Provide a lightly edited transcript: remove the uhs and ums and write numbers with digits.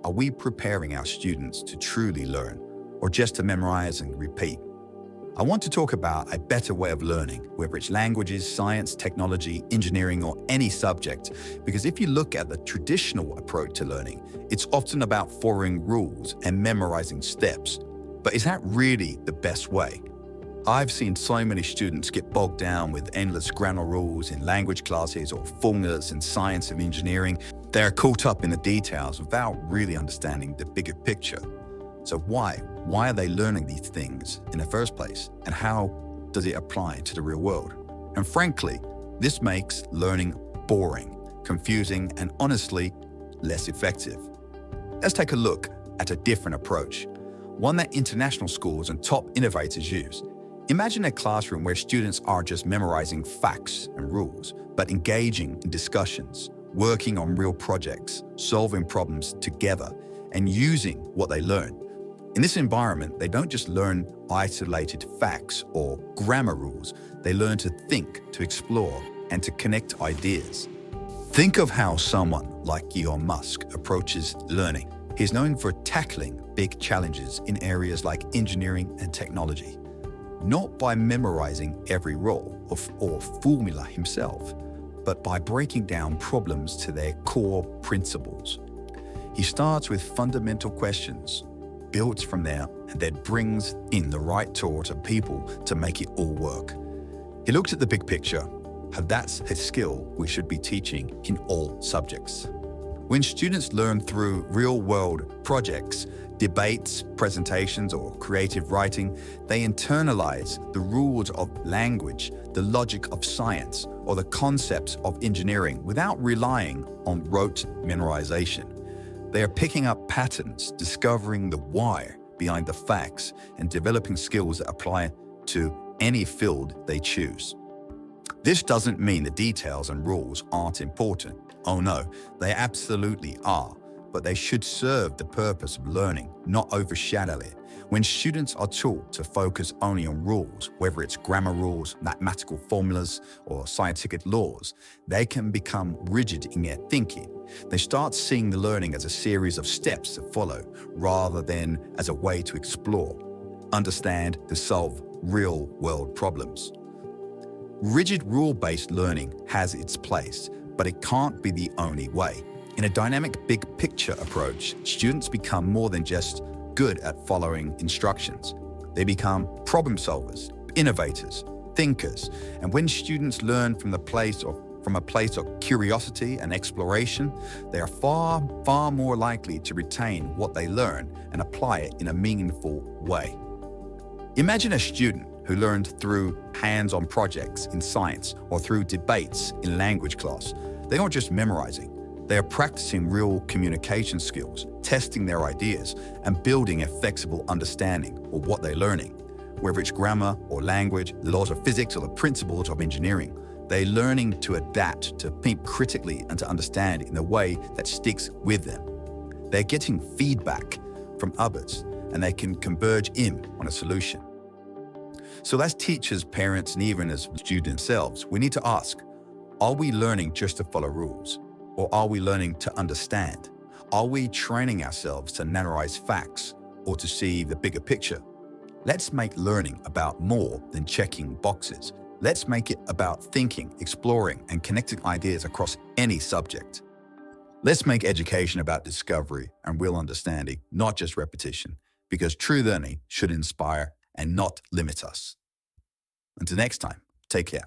Are we preparing our students to truly learn, or just to memorize and repeat? I want to talk about a better way of learning, whether it's languages, science, technology, engineering, or any subject. Because if you look at the traditional approach to learning, it's often about following rules and memorizing steps. But is that really the best way? I've seen so many students get bogged down with endless grammar rules in language classes or formulas in science and engineering. They're caught up in the details without really understanding the bigger picture. So why? Why are they learning these things in the first place? And how does it apply to the real world? And frankly, this makes learning boring, confusing, and honestly, less effective. Let's take a look at a different approach, one that international schools and top innovators use. Imagine a classroom where students are just memorizing facts and rules, but engaging in discussions, working on real projects, solving problems together, and using what they learn. In this environment, they don't just learn isolated facts or grammar rules, they learn to think, to explore, and to connect ideas. Think of how someone like Elon Musk approaches learning. He's known for tackling big challenges in areas like engineering and technology, not by memorizing every rule or formula himself, but by breaking down problems to their core principles. He starts with fundamental questions, builds from there, and then brings in the right tool to people to make it all work. He looks at the big picture, and that's a skill we should be teaching in all subjects. When students learn through real-world projects, debates, presentations, or creative writing, they internalize the rules of language, the logic of science, or the concepts of engineering without relying on rote memorization. They are picking up patterns, discovering the why behind the facts, and developing skills that apply to any field they choose. This doesn't mean the details and rules aren't important. Oh no, they absolutely are, but they should serve the purpose of learning, not overshadow it. When students are taught to focus only on rules, whether it's grammar rules, mathematical formulas, or scientific laws, they can become rigid in their thinking. They start seeing the learning as a series of steps to follow, rather than as a way to explore, understand, to solve real-world problems. Rigid rule-based learning has its place, but it can't be the only way. In a dynamic big picture approach, students become more than just good at following instructions. They become problem solvers, innovators, thinkers. And when students learn from a place of curiosity and exploration, they are far more likely to retain what they learn and apply it in a meaningful way. Imagine a student who learned through hands-on projects in science or through debates in language class. They aren't just memorizing. They are practicing real communication skills, testing their ideas, and building a flexible understanding of what they're learning. Whether it's grammar or language, the laws of physics, or the principles of engineering, they're learning to adapt, to think critically, and to understand in a way that sticks with them. They're getting feedback from others, and they can converge in on a solution. So as teachers, parents, and even as students themselves, we need to ask, are we learning just to follow rules? Or are we learning to understand? Are we training ourselves to memorize facts or to see the bigger picture? Let's make learning about more than checking boxes. Let's make it about thinking, exploring, and connecting ideas across any subject. Let's make education about discovery and real understanding, not just repetition, because true learning should inspire and not limit us. Until next time, take care.